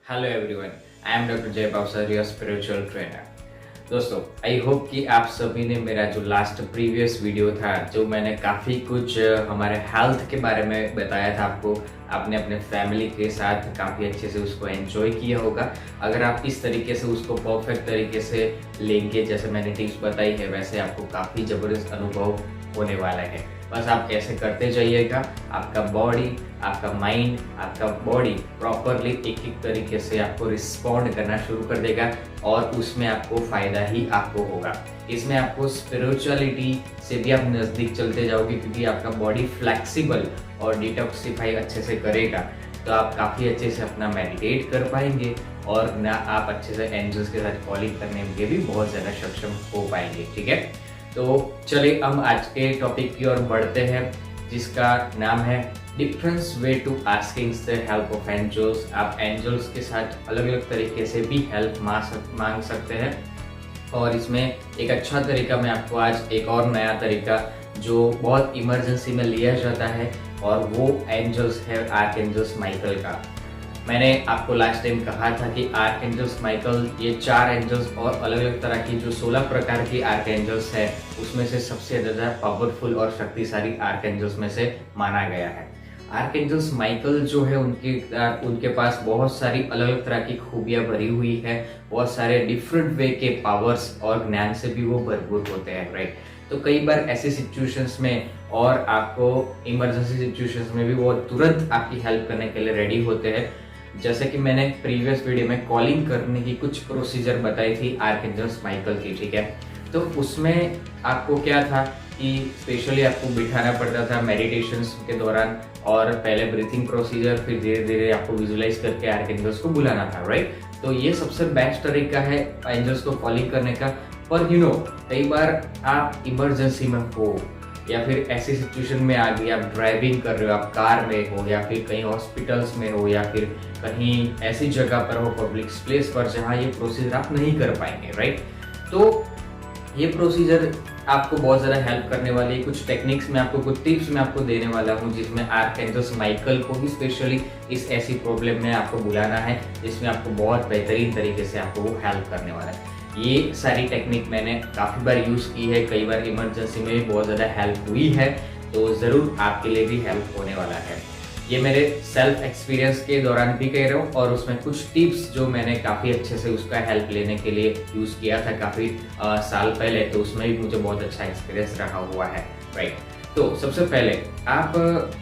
Hello everyone, I am doctor जय Bawsar, your spiritual trainer. दोस्तों, I hope कि आप सभी ने मेरा जो लास्ट प्रीवियस वीडियो था, जो मैंने काफ़ी कुछ हमारे हेल्थ के बारे में बताया था आपको, आपने अपने फैमिली के साथ काफ़ी अच्छे से उसको एंजॉय किया होगा। अगर आप इस तरीके से उसको परफेक्ट तरीके से लेंगे, जैसे मैंने टिप्स बताई है, वैसे आपको काफ़ी ज़बरदस्त अनुभव होने वाला है। बस आप ऐसे करते जाइएगा, आपका बॉडी, आपका माइंड, आपका बॉडी प्रॉपरली एक तरीके से आपको रिस्पॉन्ड करना शुरू कर देगा और उसमें आपको फ़ायदा ही आपको होगा। इसमें आपको स्पिरिचुअलिटी से भी आप नज़दीक चलते जाओगे, क्योंकि आपका बॉडी फ्लेक्सिबल और डिटॉक्सिफाई अच्छे से करेगा, तो आप काफ़ी अच्छे से अपना मेडिटेट कर पाएंगे और ना आप अच्छे से एंजल्स के साथ कॉलिंग करने में भी बहुत ज़्यादा सक्षम हो पाएंगे। ठीक है, तो चलिए हम आज के टॉपिक की ओर बढ़ते हैं, जिसका नाम है different way to asking the help of angels. आप एंजल्स के साथ अलग अलग तरीके से भी हेल्प मांग सकते हैं, और इसमें एक अच्छा तरीका मैं आपको आज एक और नया तरीका जो बहुत इमरजेंसी में लिया जाता है, और वो एंजल्स है आर्कएंजल्स माइकल का। मैंने आपको लास्ट टाइम कहा था कि आर्कएंजल्स माइकल, ये 4 एंजल्स और अलग अलग तरह की जो 16 प्रकार की आर्कएंजल्स है, उसमें से सबसे ज़्यादा पावरफुल और शक्तिशाली आर्कएंजल्स में से माना गया है। आर्कएंजल्स माइकल जो है, उनके पास बहुत सारी अलग अलग तरह की खूबियाँ भरी हुई है, बहुत सारे डिफरेंट वे के पावर्स और ज्ञान से भी वो भरपूर होते हैं, राइट। तो कई बार ऐसे सिचुएशंस में और आपको इमरजेंसी सिचुएशंस में भी वो तुरंत आपकी हेल्प करने के लिए रेडी होते हैं। जैसे कि मैंने प्रीवियस वीडियो में कॉलिंग करने की कुछ प्रोसीजर बताई थी आर्कएंजल्स माइकल की, ठीक है। तो उसमें आपको क्या था कि स्पेशली आपको बिठाना पड़ता था मेडिटेशंस के दौरान, और पहले ब्रीथिंग प्रोसीजर, फिर धीरे धीरे आपको विजुलाइज करके आर्कएंजल्स को बुलाना था, राइट। तो ये सबसे बेस्ट तरीका है एंजल्स को कॉलिंग करने का। पर कई बार आप इमरजेंसी में हो, या फिर ऐसी सिचुएशन में आ गई, आप ड्राइविंग कर रहे हो, आप कार में हो, या फिर कहीं हॉस्पिटल्स में हो, या फिर कहीं ऐसी जगह पर हो, पब्लिक प्लेस पर, जहाँ ये प्रोसीजर आप नहीं कर पाएंगे, राइट। तो ये प्रोसीजर आपको बहुत ज़्यादा हेल्प करने वाली है। कुछ टेक्निक्स में आपको, कुछ टिप्स मैं आपको देने वाला हूँ, जिसमें आर्कएंजल्स माइकल को भी स्पेशली इस ऐसी प्रॉब्लम में आपको बुलाना है, जिसमें आपको बहुत बेहतरीन तरीके से आपको वो हेल्प करने वाला है। ये सारी टेक्निक मैंने काफ़ी बार यूज़ की है, कई बार इमरजेंसी में भी बहुत ज़्यादा हेल्प हुई है, तो ज़रूर आपके लिए भी हेल्प होने वाला है। ये मेरे सेल्फ एक्सपीरियंस के दौरान भी कह रहा हूँ, और उसमें कुछ टिप्स जो मैंने काफ़ी अच्छे से उसका हेल्प लेने के लिए यूज़ किया था काफ़ी साल पहले, तो उसमें भी मुझे बहुत अच्छा एक्सपीरियंस रहा हुआ है, राइट। तो सबसे पहले, आप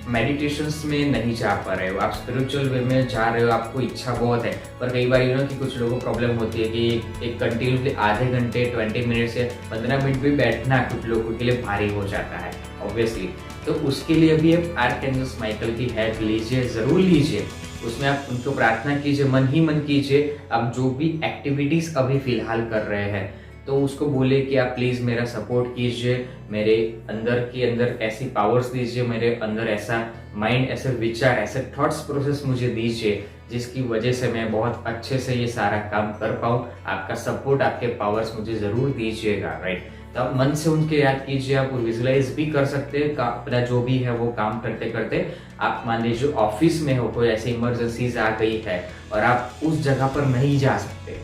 मेडिटेशंस में नहीं जा पा रहे हो, आप स्पिरिचुअल वे में जा रहे हो, आपको इच्छा बहुत है, पर कई बार कि कुछ लोगों को प्रॉब्लम होती है कि एक कंटिन्यूसली आधे घंटे 20 मिनट से 15 मिनट भी बैठना कुछ लोगों के लिए भारी हो जाता है, ऑब्वियसली। तो उसके लिए भी आप आर्कएंजल्स माइकल की हेल्प लीजिए, ज़रूर लीजिए। उसमें आप उनको प्रार्थना कीजिए, मन ही मन कीजिए। आप जो भी एक्टिविटीज़ अभी फ़िलहाल कर रहे हैं, तो उसको बोले कि आप प्लीज़ मेरा सपोर्ट कीजिए, मेरे अंदर के अंदर ऐसी पावर्स दीजिए, मेरे अंदर ऐसा माइंड, ऐसे विचार, ऐसे थॉट्स प्रोसेस मुझे दीजिए, जिसकी वजह से मैं बहुत अच्छे से ये सारा काम कर पाऊँ। आपका सपोर्ट, आपके पावर्स मुझे ज़रूर दीजिएगा, राइट। तो आप मन से उनके याद कीजिए, आप विजुलाइज भी कर सकते हैं अपना जो भी है वो काम करते करते। आप मान लीजिए ऑफिस में हो, कोई ऐसी इमरजेंसीज आ गई है और आप उस जगह पर नहीं जा सकते,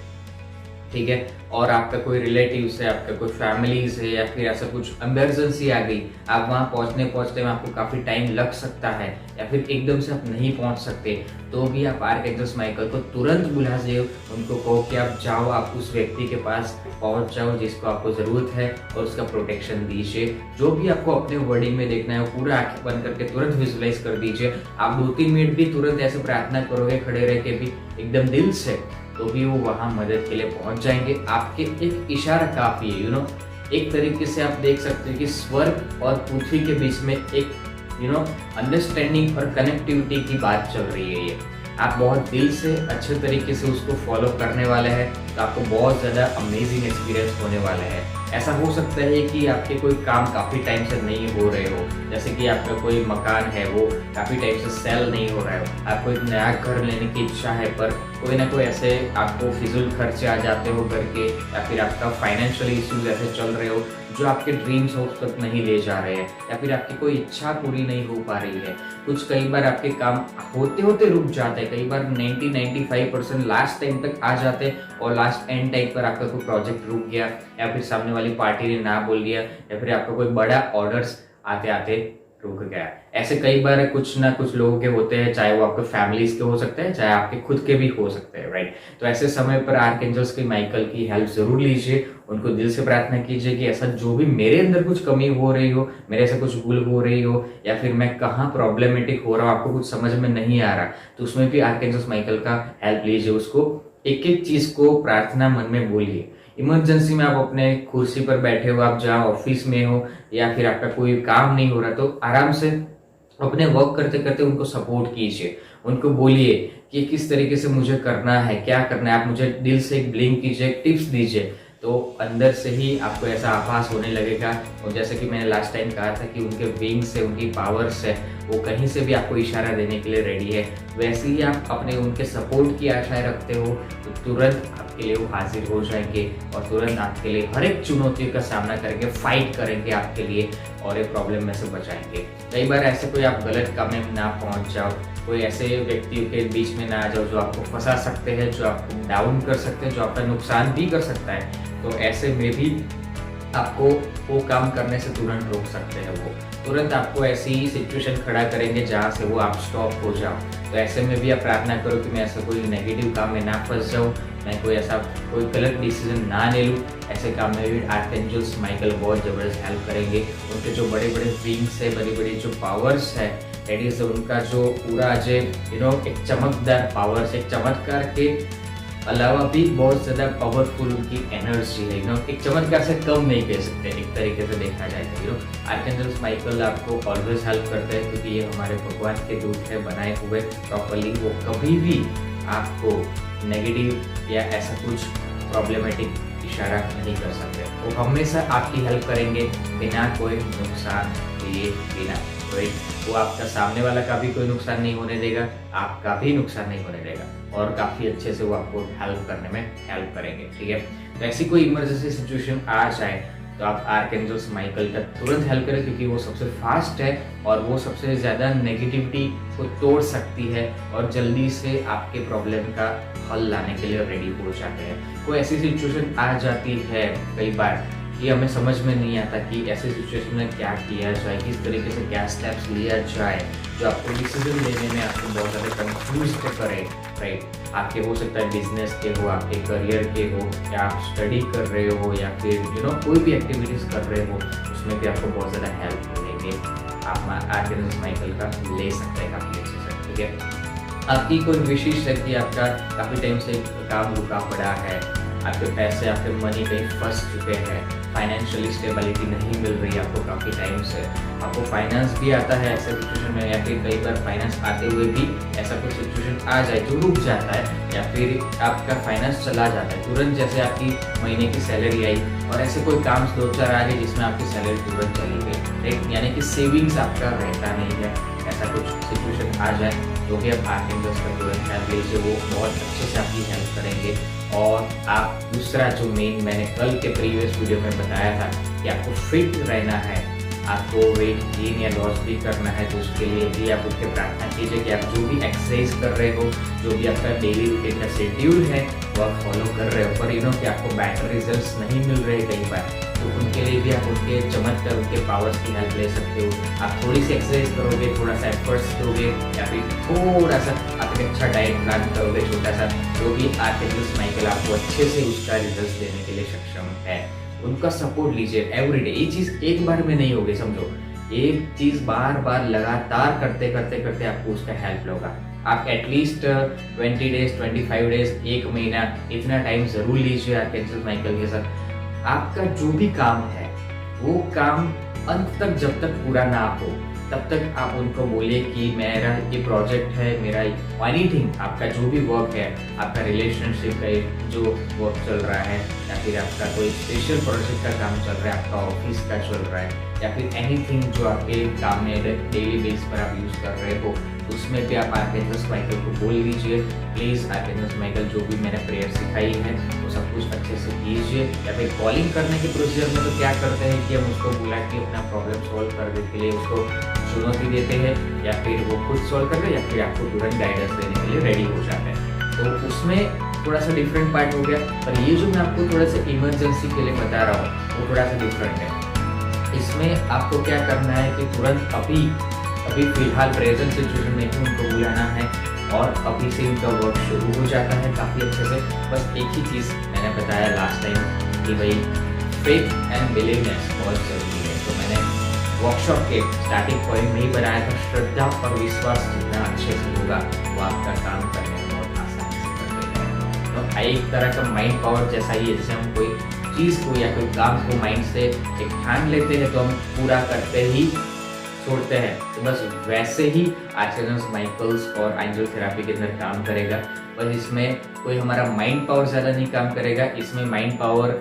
ठीक है, और आपका कोई रिलेटिव्स है, आपका कोई फैमिलीज है, या फिर ऐसा कुछ इमरजेंसी आ गई, आप वहाँ पहुँचते में आपको काफ़ी टाइम लग सकता है, या फिर एकदम से आप नहीं पहुँच सकते, तो भी आप आर्कएंजल्स माइकल को तुरंत बुला दीजिए। उनको कहो कि आप जाओ, आप उस व्यक्ति के पास पहुँच जाओ जिसको आपको ज़रूरत है, और उसका प्रोटेक्शन दीजिए। जो भी आपको अपने वर्डिंग में देखना है, वो पूरा आंखें बंद करके तुरंत विजुलाइज कर दीजिए। आप 2-3 मिनट भी तुरंत ऐसे प्रार्थना करोगे खड़े रह के भी, एकदम दिल से, तो भी वो वहाँ मदद के लिए पहुँच जाएंगे। आपके एक इशारा काफ़ी है, एक तरीके से आप देख सकते हैं कि स्वर्ग और पृथ्वी के बीच में एक अंडरस्टैंडिंग और कनेक्टिविटी की बात चल रही है। ये आप बहुत दिल से अच्छे तरीके से उसको फॉलो करने वाले हैं, तो आपको बहुत ज़्यादा अमेजिंग एक्सपीरियंस होने वाला है। ऐसा हो सकता है कि आपके कोई काम काफ़ी टाइम से नहीं हो रहे हो, जैसे कि आपका कोई मकान है वो काफ़ी टाइम से सेल नहीं हो रहा है, आपको एक नया घर लेने की इच्छा है, पर कोई ना कोई ऐसे आपको फिजूल खर्चे आ जाते हो घर के, या फिर आपका फाइनेंशियल इश्यूज ऐसे चल रहे हो जो आपके ड्रीम्स होप्स तक नहीं ले जा रहे हैं, या फिर आपकी कोई इच्छा पूरी नहीं हो पा रही है। कुछ कई बार आपके काम होते होते रुक जाते हैं, कई बार 90-95% लास्ट टाइम तक आ जाते हैं और लास्ट एंड टाइम पर आपका कोई प्रोजेक्ट रुक गया, या फिर सामने वाली पार्टी ने ना बोल दिया, या फिर आपका कोई बड़ा ऑर्डर्स आते आते रुक गया। ऐसे कई बार कुछ ना कुछ लोगों के होते हैं, चाहे वो आपके फैमिलीज के हो सकते हैं, चाहे आपके खुद के भी हो सकते हैं, राइट। तो ऐसे समय पर आर्कएंजल्स की माइकल की हेल्प जरूर लीजिए, उनको दिल से प्रार्थना कीजिए कि ऐसा जो भी मेरे अंदर कुछ कमी हो रही हो, मेरे से कुछ भूल हो रही हो, या फिर मैं कहाँ प्रॉब्लमेटिक हो रहा हूँ, आपको कुछ समझ में नहीं आ रहा, तो उसमें भी आर्कएंजल्स माइकल का हेल्प लीजिए। उसको एक एक चीज को प्रार्थना मन में बोलिए। इमरजेंसी में आप अपने कुर्सी पर बैठे हो, आप जहाँ ऑफिस में हो, या फिर आपका कोई काम नहीं हो रहा, तो आराम से अपने वर्क करते करते उनको सपोर्ट कीजिए, उनको बोलिए कि किस तरीके से मुझे करना है, क्या करना है, आप मुझे दिल से एक ब्लिंक कीजिए, टिप्स दीजिए। तो अंदर से ही आपको ऐसा आभास होने लगेगा, और जैसे कि मैंने लास्ट टाइम कहा था कि उनके विंग्स से, उनकी पावर्स है, वो कहीं से भी आपको इशारा देने के लिए रेडी है। वैसे ही आप अपने उनके सपोर्ट की आशाएं रखते हो, तो तुरंत आपके लिए वो हाजिर हो जाएंगे और तुरंत आपके लिए हर एक चुनौतियों का सामना करेंगे, फाइट करेंगे आपके लिए और एक प्रॉब्लम में से बचाएंगे। कई बार ऐसे कोई आप गलत काम में ना पहुंच जाओ, कोई ऐसे व्यक्तियों के बीच में ना आ जाओ जो आपको फंसा सकते हैं, जो आपको डाउन कर सकते हैं, जो आपका नुकसान भी कर सकता है, तो ऐसे में भी आपको वो काम करने से तुरंत रोक सकते हैं। वो तुरंत आपको ऐसी सिचुएशन खड़ा करेंगे जहाँ से वो आप स्टॉप हो जाओ। तो ऐसे में भी आप प्रार्थना करो कि मैं ऐसा कोई नेगेटिव काम में ना फंस जाऊँ, मैं कोई गलत डिसीजन ना ले लूँ। ऐसे काम में भी आर्कएंजल्स माइकल बहुत ज़बरदस्त हेल्प करेंगे। उनके जो बड़े बड़े विंग्स है, बड़ी बड़ी जो पावर्स है, दैट इज उनका जो पूरा जो एक चमकदार पावर्स, एक चमत्कार के अलावा भी बहुत ज़्यादा पावरफुल उनकी एनर्जी है। एक चमत्कार से कम नहीं कह सकते एक तरीके से देखा जाए तो। आर्कएंजल्स माइकल आपको ऑलवेज हेल्प करते हैं, क्योंकि ये हमारे भगवान के दूत है बनाए हुए प्रॉपरली। वो कभी भी आपको नेगेटिव या ऐसा कुछ प्रॉब्लमेटिक इशारा नहीं कर सकते। वो हमेशा आपकी हेल्प करेंगे बिना कोई नुकसान दिए बिना। वो आपका सामने वाला का भी कोई नुकसान नहीं होने देगा, आपका भी नुकसान नहीं होने देगा, और काफ़ी अच्छे से वो आपको हेल्प करने में हेल्प करेंगे, ठीक है। तो ऐसी कोई इमरजेंसी सिचुएशन आ जाए तो आप आर्कएंजल्स माइकल का तुरंत हेल्प करें, क्योंकि वो सबसे फास्ट है और वो सबसे ज़्यादा नेगेटिविटी को तोड़ सकती है और जल्दी से आपके प्रॉब्लम का हल लाने के लिए रेडी हो जाते हैं। कोई ऐसी सिचुएशन आ जाती है कई बार कि हमें समझ में नहीं आता कि ऐसे सिचुएशन में क्या किया जाए, किस तरीके से क्या स्टेप्स लिया जाए, जो आपको डिसीजन लेने में आपको बहुत ज़्यादा कंफ्यूज करे, राइट। आपके हो सकता है बिजनेस के हो, आपके करियर के हो, या आप स्टडी कर रहे हो, या फिर कोई भी एक्टिविटीज़ कर रहे हो, उसमें भी आपको बहुत ज़्यादा हेल्प मिलेगी। आप आर्कएंजल्स माइकल का ले सकते हैं काफ़ी अच्छे से, ठीक है। आपकी कोई विशेष है कि आपका काफ़ी टाइम से काम रुका पड़ा है, आपके पैसे, आपके मनी कहीं फंस चुके हैं, फाइनेंशियली स्टेबिलिटी नहीं मिल रही है आपको काफ़ी टाइम से, आपको फाइनेंस भी आता है ऐसे सिचुएशन में, या फिर कई बार फाइनेंस आते हुए भी ऐसा कोई सिचुएशन आ जाए जो रुक जाता है, या फिर आपका फाइनेंस चला जाता है तुरंत, जैसे आपकी महीने की सैलरी आई और ऐसे कोई काम 2-4 आ गए जिसमें आपकी सैलरी तुरंत चली गई, राइट। यानी कि सेविंग्स आपका रहता नहीं है, ऐसा कुछ सिचुएशन आ जाए तो भी आप आर्कएंजल्स का तुरंत हेल्प लीजिए, वो बहुत अच्छे से आपकी हेल्प करेंगे। और आप दूसरा जो मेन मैंने कल के प्रीवियस वीडियो में बताया था कि आपको फिट रहना है, आपको वेट गेन या लॉस भी करना है, तो उसके लिए भी आप उसके प्रार्थना कीजिए कि आप जो भी एक्सरसाइज कर रहे हो, जो भी आपका डेली रूटीन का शेड्यूल है वो आप फॉलो कर रहे हो, पर कि आपको बेटर रिजल्ट्स नहीं मिल रहे कई बार, तो उनके लिए भी आप उनके चमत्कार, उनके पावर्स की हेल्प ले सकते हो। आप थोड़ी सी एक्सरसाइज करोगे, थोड़ा सा एफर्ट्स दोगे, या फिर थोड़ा सा आप एक अच्छा डाइट प्लान करोगे छोटा सा, तो भी आर्कएंजल्स माइकल आपको अच्छे से उसका रिजल्ट देने के लिए सक्षम है। उनका सपोर्ट लीजिए एवरीडे। ये चीज़ एक बार में नहीं होगी, समझो, एक चीज़ बार बार लगातार करते करते करते आपको उसका हेल्प होगा। आप एटलीस्ट 20 डेज, 25 डेज, 1 महीना, इतना टाइम जरूर लीजिए आर्कएंजल्स माइकल के साथ। आपका जो भी काम है वो काम अंत तक जब तक पूरा ना हो तब तक आप उनको बोलिए कि मेरा ये प्रोजेक्ट है, मेरा एनीथिंग, आपका जो भी वर्क है, आपका रिलेशनशिप का जो वर्क चल रहा है, या फिर आपका कोई स्पेशल प्रोजेक्ट का काम चल रहा है, आपका ऑफिस का चल रहा है, या फिर एनीथिंग जो आपके काम में डेली बेस पर आप यूज़ कर रहे हो, उसमें भी आप आर्कैंजल माइकल को बोल दीजिए, प्लीज़ आर्कैंजल माइकल जो भी मैंने प्रेयर सिखाई है वो सब कुछ अच्छे से कीजिए। या फिर कॉलिंग करने के प्रोसीजर में तो क्या करते हैं कि हम उसको बुला के अपना प्रॉब्लम सॉल्व करने के लिए उसको चुनौती देते हैं, या फिर वो खुद सॉल्व कर ले या फिर आपको तुरंत गाइडेंस देने के लिए रेडी हो जाते हैं। तो उसमें थोड़ा सा डिफरेंट पार्ट हो गया, पर ये जो मैं आपको थोड़ा सा इमरजेंसी के लिए बता रहा हूँ वो थोड़ा सा डिफरेंट है। इसमें आपको क्या करना है कि तुरंत अभी फिलहाल प्रेजेंट सिचुएशन में ही उनको बुलाना है और अभी से इनका वर्क शुरू हो जाता है काफ़ी अच्छे से। बस एक ही चीज़ मैंने बताया लास्ट टाइम कि भाई फेथ एंड बिलीवनेस बहुत ज़रूरी है। तो मैंने वर्कशॉप के स्टार्टिंग पॉइंट में ही बनाया था, श्रद्धा और विश्वास जितना अच्छे से होगा वो आपका काम करने में बहुत आसानी से कर देगा। तो एक तरह का माइंड पावर जैसा ही है, जैसे हम कोई चीज़ को या कोई काम को माइंड से एक ठान लेते हैं तो हम पूरा करते ही छोड़ते हैं, तो बस वैसे ही आर्कैंजल माइकल्स और एंजल थेरेपी के अंदर काम करेगा। बस इसमें कोई हमारा माइंड पावर ज़्यादा नहीं काम करेगा, इसमें माइंड पावर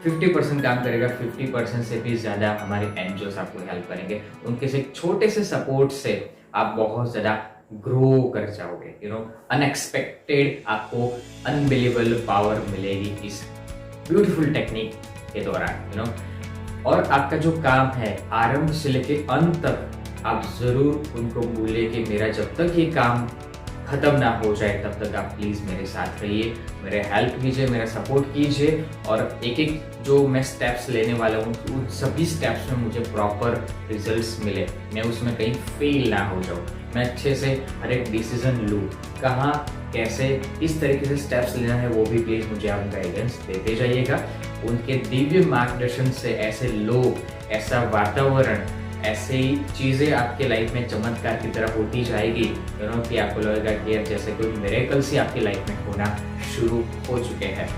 50% काम करेगा, 50% से भी ज़्यादा हमारे एंजल्स आपको हेल्प करेंगे। उनके से छोटे से सपोर्ट से आप बहुत ज़्यादा ग्रो कर जाओगे। अनएक्सपेक्टेड आपको अनबिलीवेबल पावर मिलेगी इस ब्यूटीफुल टेक्निक के दौरान। और आपका जो काम है आरंभ से लेके अंत तक आप जरूर उनको बोले कि मेरा जब तक ये काम खत्म ना हो जाए तब तक आप प्लीज मेरे साथ रहिए, मेरे हेल्प कीजिए, मेरा सपोर्ट कीजिए। और एक एक जो मैं स्टेप्स लेने वाला हूँ उन सभी स्टेप्स में मुझे प्रॉपर रिजल्ट्स मिले, मैं उसमें कहीं फेल ना हो जाऊँ, मैं अच्छे से हर एक डिसीजन लूँ, कहाँ कैसे किस तरीके से स्टेप्स लेना है वो भी प्लीज मुझे आप गाइडेंस देते जाइएगा। उनके दिव्य मार्गदर्शन से ऐसे लोग, ऐसा वातावरण, ऐसे ही चीजें आपके लाइफ में चमत्कार की तरह होती जाएगी कि आपको लगेगा कि जैसे कोई मिरेकल्स ही आपकी लाइफ में होना शुरू हो चुके हैं।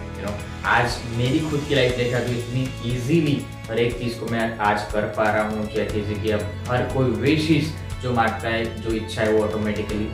आज मेरी खुद की लाइफ देखा तो इतनी इजीली हर एक चीज को मैं आज कर पा रहा हूँ, जैसे कि अब हर कोई विशेष जो मांगता है, जो इच्छा है वो ऑटोमेटिकली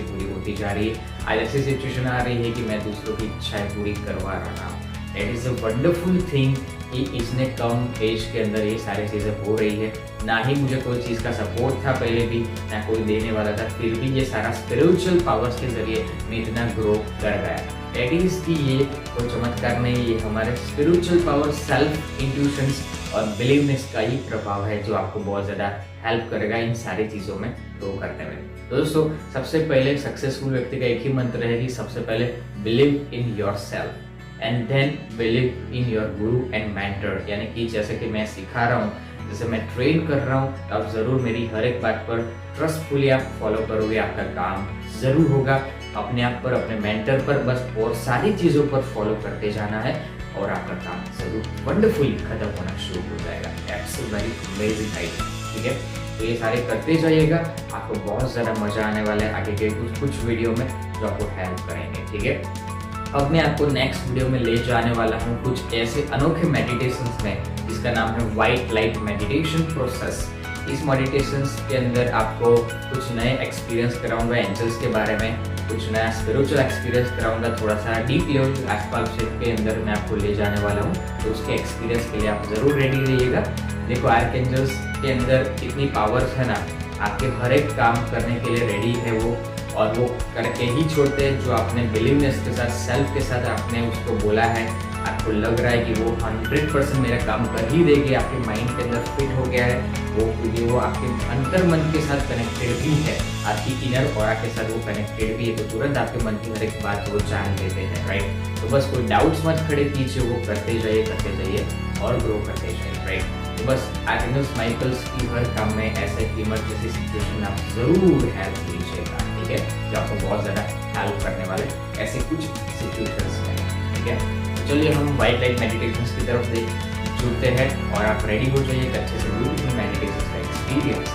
पूरी होती जा रही है। आज ऐसी सिचुएशन आ रही है कि मैं दूसरों की इच्छाएं पूरी करवा रहा हूँ। It is a wonderful thing कि इसने कम एज के अंदर ये सारी चीज़ें हो रही है। ना ही मुझे कोई चीज़ का सपोर्ट था पहले भी, ना कोई देने वाला था, फिर भी ये सारा स्पिरिचुअल पावर्स के जरिए मैं इतना ग्रो कर गया। दैट इज कि ये कोई चमत्कार नहीं, ये हमारे स्पिरिचुअल पावर, सेल्फ इंट्यूशंस और बिलीवनेस का ही प्रभाव है जो आपको बहुत ज़्यादा हेल्प करेगा इन सारी चीज़ों में ग्रो करने में। तो दोस्तों, सबसे पहले सक्सेसफुल व्यक्ति का एक ही मंत्र है कि सबसे पहले believe in your self and then believe in your guru and mentor. यानी कि जैसे कि मैं सिखा रहा हूँ, जैसे मैं ट्रेन कर रहा हूँ, तो आप जरूर मेरी हर एक बात पर ट्रस्टफुली आप फॉलो करोगे, आपका काम जरूर होगा। अपने आप पर, अपने मेंटर पर बस और सारी चीज़ों पर फॉलो करते जाना है और आपका काम जरूर वंडरफुली खत्म होना शुरू हो जाएगा। That's a very amazing idea. ठीक है, तो ये सारे करते जाइएगा, आपको बहुत ज़्यादा मजा आने वाला है आगे के कुछ वीडियो में जो आपको हेल्प करेंगे। ठीक है, अब मैं आपको नेक्स्ट वीडियो में ले जाने वाला हूँ कुछ ऐसे अनोखे मेडिटेशंस में जिसका नाम है व्हाइट लाइट मेडिटेशन प्रोसेस। इस मेडिटेशंस के अंदर आपको कुछ नए एक्सपीरियंस कराऊंगा एंजल्स के बारे में, कुछ नया स्पिरिचुअल एक्सपीरियंस कराऊंगा, थोड़ा सा डीप लेवल एस्पेक्ट के अंदर मैं आपको ले जाने वाला हूँ। तो उसके एक्सपीरियंस के लिए आप जरूर रेडी रहिएगा। देखो, आर्कएंजल्स के अंदर इतनी पावर्स है ना, आपके हर एक काम करने के लिए रेडी है वो, और वो करके ही छोड़ते हैं जो आपने बिलीवनेस के साथ, सेल्फ के साथ आपने उसको बोला है। आपको लग रहा है कि वो 100% मेरा काम कर ही देगी, आपके माइंड के अंदर फिट हो गया है वो, क्योंकि वो आपके अंतर मन के साथ कनेक्टेड भी है, आपकी इनर ऑरा के साथ वो कनेक्टेड भी है, तो तुरंत आपके मन की हर एक बात वो जान लेते हैं। राइट, तो बस कोई डाउट्स मत खड़े कीजिए, वो करते जाइए और ग्रो करते जाइए। राइट, तो बस आर्कएंजल माइकल्स की हर काम में ऐसे इमरजेंसी सिचुएशन आप जरूर हेल्प कीजिएगा। ठीक है, जो आपको बहुत ज़्यादा हेल्प करने वाले ऐसे कुछ सिचुएशंस में। ठीक है, चलिए हम व्हाइट लाइट मेडिटेशंस की तरफ जुड़ते हैं और आप रेडी हो जाइए अच्छे से ब्यूटीफुल मेडिटेशंस का एक्सपीरियंस